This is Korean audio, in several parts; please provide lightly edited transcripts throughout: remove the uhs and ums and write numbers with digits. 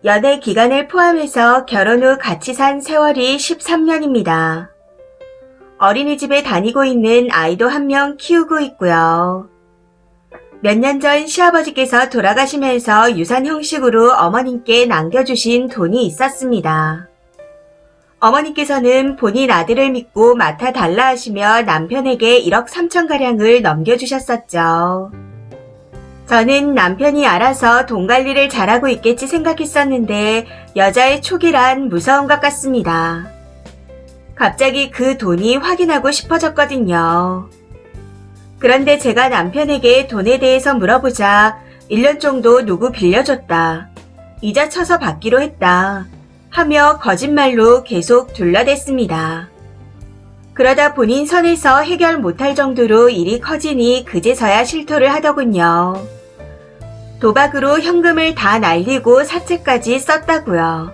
연애 기간을 포함해서 결혼 후 같이 산 세월이 13년입니다. 어린이집에 다니고 있는 아이도 한 명 키우고 있고요. 몇 년 전 시아버지께서 돌아가시면서 유산 형식으로 어머님께 남겨주신 돈이 있었습니다. 어머니께서는 본인 아들을 믿고 맡아달라 하시며 남편에게 1억 3천가량을 넘겨주셨었죠. 저는 남편이 알아서 돈 관리를 잘하고 있겠지 생각했었는데 여자의 촉이란 무서운 것 같습니다. 갑자기 그 돈이 확인하고 싶어졌거든요. 그런데 제가 남편에게 돈에 대해서 물어보자 1년 정도 누구 빌려줬다. 이자 쳐서 받기로 했다. 하며 거짓말로 계속 둘러댔습니다. 그러다 본인 선에서 해결 못할 정도로 일이 커지니 그제서야 실토를 하더군요. 도박으로 현금을 다 날리고 사채까지 썼다고요.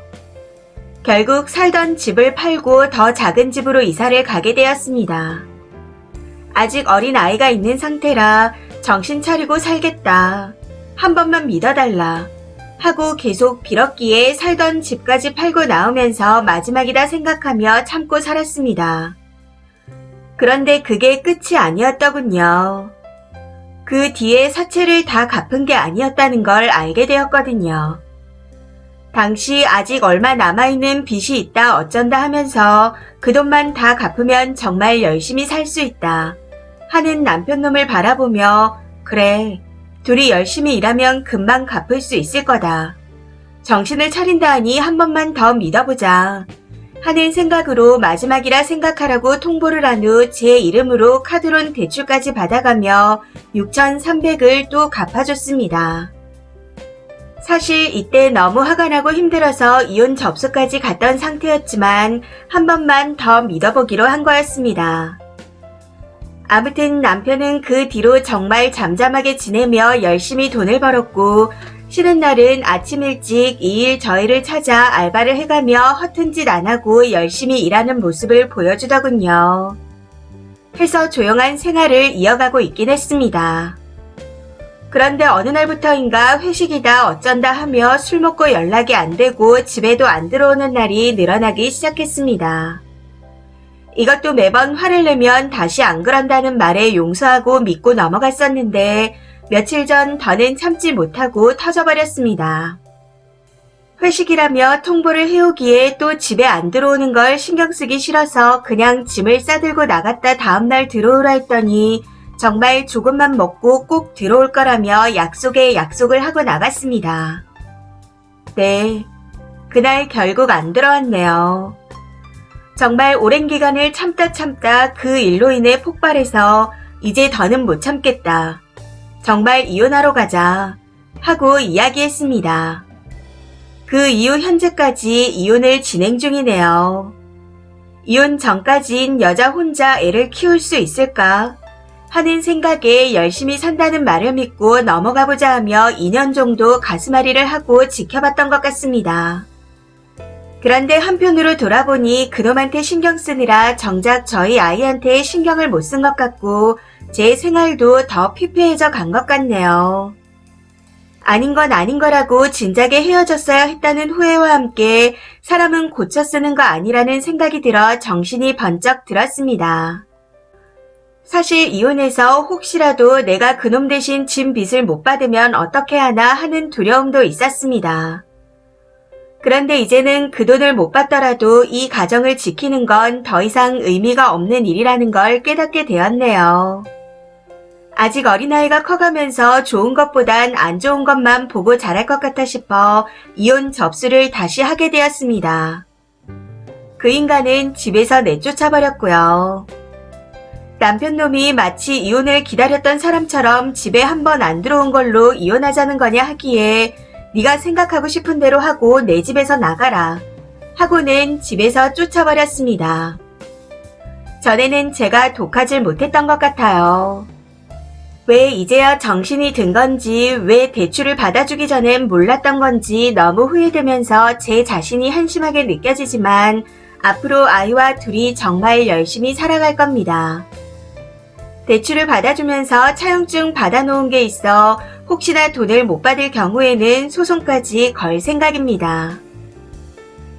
결국 살던 집을 팔고 더 작은 집으로 이사를 가게 되었습니다. 아직 어린 아이가 있는 상태라 정신 차리고 살겠다. 한 번만 믿어달라. 하고 계속 빌었기에 살던 집까지 팔고 나오면서 마지막이다 생각하며 참고 살았습니다. 그런데 그게 끝이 아니었더군요. 그 뒤에 사채를 다 갚은 게 아니었다는 걸 알게 되었거든요. 당시 아직 얼마 남아있는 빚이 있다 어쩐다 하면서 그 돈만 다 갚으면 정말 열심히 살 수 있다 하는 남편 놈을 바라보며 그래, 둘이 열심히 일하면 금방 갚을 수 있을 거다. 정신을 차린다 하니 한 번만 더 믿어보자 하는 생각으로 마지막이라 생각하라고 통보를 한 후 제 이름으로 카드론 대출까지 받아가며 6,300을 또 갚아줬습니다. 사실 이때 너무 화가 나고 힘들어서 이혼 접수까지 갔던 상태였지만 한 번만 더 믿어보기로 한 거였습니다. 아무튼 남편은 그 뒤로 정말 잠잠하게 지내며 열심히 돈을 벌었고 쉬는 날은 아침 일찍 이 일 저 일을 찾아 알바를 해가며 허튼 짓 안 하고 열심히 일하는 모습을 보여주더군요. 해서 조용한 생활을 이어가고 있긴 했습니다. 그런데 어느 날부터인가 회식이다 어쩐다 하며 술 먹고 연락이 안 되고 집에도 안 들어오는 날이 늘어나기 시작했습니다. 이것도 매번 화를 내면 다시 안 그런다는 말에 용서하고 믿고 넘어갔었는데 며칠 전 더는 참지 못하고 터져버렸습니다. 회식이라며 통보를 해오기에 또 집에 안 들어오는 걸 신경 쓰기 싫어서 그냥 짐을 싸들고 나갔다 다음날 들어오라 했더니 정말 조금만 먹고 꼭 들어올 거라며 약속에 약속을 하고 나갔습니다. 네, 그날 결국 안 들어왔네요. 정말 오랜 기간을 참다 그 일로 인해 폭발해서 이제 더는 못 참겠다. 정말 이혼하러 가자 하고 이야기했습니다. 그 이후 현재까지 이혼을 진행 중이네요. 이혼 전까진 여자 혼자 애를 키울 수 있을까 하는 생각에 열심히 산다는 말을 믿고 넘어가보자 하며 2년 정도 가슴앓이를 하고 지켜봤던 것 같습니다. 그런데 한편으로 돌아보니 그놈한테 신경 쓰느라 정작 저희 아이한테 신경을 못 쓴 것 같고 제 생활도 더 피폐해져 간 것 같네요. 아닌 건 아닌 거라고 진작에 헤어졌어야 했다는 후회와 함께 사람은 고쳐 쓰는 거 아니라는 생각이 들어 정신이 번쩍 들었습니다. 사실 이혼해서 혹시라도 내가 그놈 대신 진 빚을 못 받으면 어떻게 하나 하는 두려움도 있었습니다. 그런데 이제는 그 돈을 못 받더라도 이 가정을 지키는 건 더 이상 의미가 없는 일이라는 걸 깨닫게 되었네요. 아직 어린아이가 커가면서 좋은 것보단 안 좋은 것만 보고 자랄 것 같아 싶어 이혼 접수를 다시 하게 되었습니다. 그 인간은 집에서 내쫓아버렸고요. 남편 놈이 마치 이혼을 기다렸던 사람처럼 집에 한 번 안 들어온 걸로 이혼하자는 거냐 하기에 네가 생각하고 싶은 대로 하고 내 집에서 나가라 하고는 집에서 쫓아버렸습니다. 전에는 제가 독하질 못했던 것 같아요. 왜 이제야 정신이 든 건지 왜 대출을 받아주기 전엔 몰랐던 건지 너무 후회되면서 제 자신이 한심하게 느껴지지만 앞으로 아이와 둘이 정말 열심히 살아갈 겁니다. 대출을 받아주면서 차용증 받아놓은 게 있어 혹시나 돈을 못 받을 경우에는 소송까지 걸 생각입니다.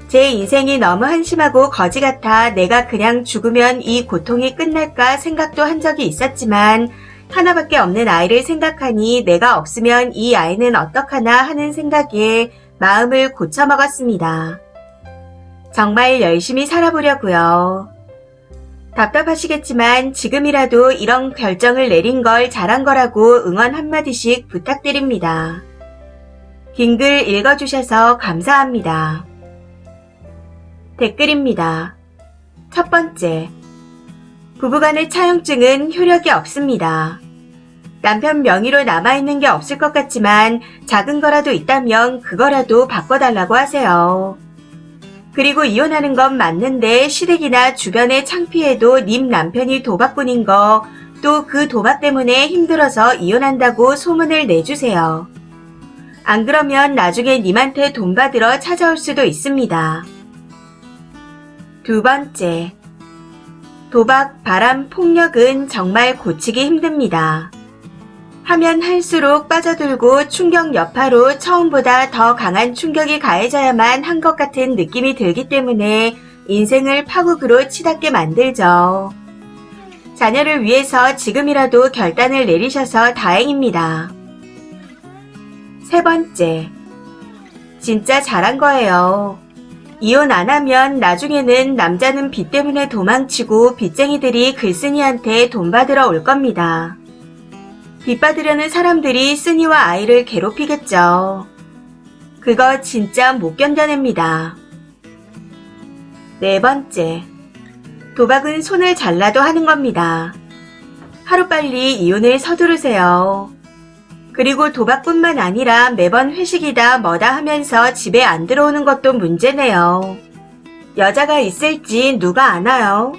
제 인생이 너무 한심하고 거지 같아 내가 그냥 죽으면 이 고통이 끝날까 생각도 한 적이 있었지만 하나밖에 없는 아이를 생각하니 내가 없으면 이 아이는 어떡하나 하는 생각에 마음을 고쳐먹었습니다. 정말 열심히 살아보려고요. 답답하시겠지만 지금이라도 이런 결정을 내린 걸 잘한 거라고 응원 한마디씩 부탁드립니다. 긴 글 읽어주셔서 감사합니다. 댓글입니다. 첫 번째, 부부간의 차용증은 효력이 없습니다. 남편 명의로 남아있는 게 없을 것 같지만 작은 거라도 있다면 그거라도 바꿔달라고 하세요. 그리고 이혼하는 건 맞는데 시댁이나 주변에 창피해도 님 남편이 도박꾼인 거, 또 그 도박 때문에 힘들어서 이혼한다고 소문을 내주세요. 안 그러면 나중에 님한테 돈 받으러 찾아올 수도 있습니다. 두 번째, 도박, 바람, 폭력은 정말 고치기 힘듭니다. 하면 할수록 빠져들고 충격 여파로 처음보다 더 강한 충격이 가해져야만 한 것 같은 느낌이 들기 때문에 인생을 파국으로 치닫게 만들죠. 자녀를 위해서 지금이라도 결단을 내리셔서 다행입니다. 세 번째, 진짜 잘한 거예요. 이혼 안 하면 나중에는 남자는 빚 때문에 도망치고 빚쟁이들이 글쓴이한테 돈 받으러 올 겁니다. 빚 받으려는 사람들이 쓴이와 아이를 괴롭히겠죠. 그거 진짜 못 견뎌냅니다. 네 번째, 도박은 손을 잘라도 하는 겁니다. 하루빨리 이혼을 서두르세요. 그리고 도박뿐만 아니라 매번 회식이다 뭐다 하면서 집에 안 들어오는 것도 문제네요. 여자가 있을지 누가 아나요?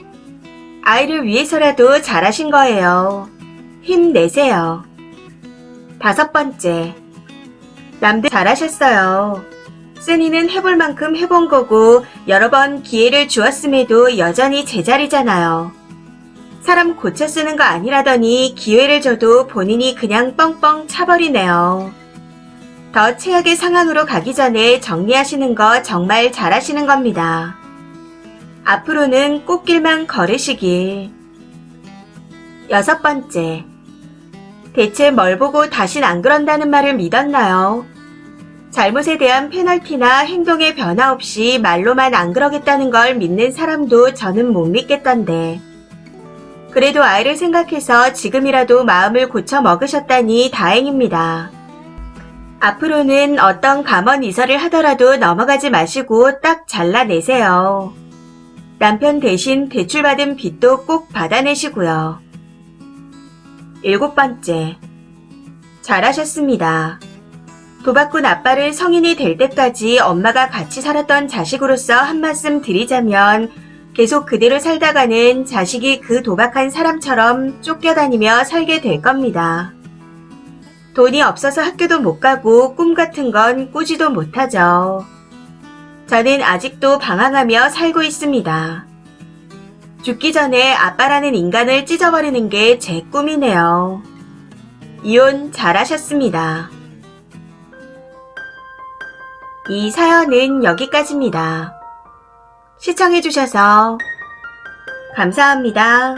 아이를 위해서라도 잘하신 거예요. 힘내세요. 다섯 번째, 남들 잘하셨어요. 쓴이는 해볼 만큼 해본 거고 여러 번 기회를 주었음에도 여전히 제자리잖아요. 사람 고쳐 쓰는 거 아니라더니 기회를 줘도 본인이 그냥 뻥뻥 차버리네요. 더 최악의 상황으로 가기 전에 정리하시는 거 정말 잘하시는 겁니다. 앞으로는 꽃길만 걸으시길. 여섯 번째, 대체 뭘 보고 다신 안 그런다는 말을 믿었나요? 잘못에 대한 페널티나 행동의 변화 없이 말로만 안 그러겠다는 걸 믿는 사람도 저는 못 믿겠던데. 그래도 아이를 생각해서 지금이라도 마음을 고쳐 먹으셨다니 다행입니다. 앞으로는 어떤 감언 이설을 하더라도 넘어가지 마시고 딱 잘라내세요. 남편 대신 대출받은 빚도 꼭 받아내시고요. 일곱 번째, 잘하셨습니다. 도박꾼 아빠를 성인이 될 때까지 엄마가 같이 살았던 자식으로서 한 말씀 드리자면 계속 그대로 살다가는 자식이 그 도박한 사람처럼 쫓겨다니며 살게 될 겁니다. 돈이 없어서 학교도 못 가고 꿈 같은 건 꾸지도 못하죠. 저는 아직도 방황하며 살고 있습니다. 죽기 전에 아빠라는 인간을 찢어버리는 게 제 꿈이네요. 이혼 잘하셨습니다. 이 사연은 여기까지입니다. 시청해주셔서 감사합니다.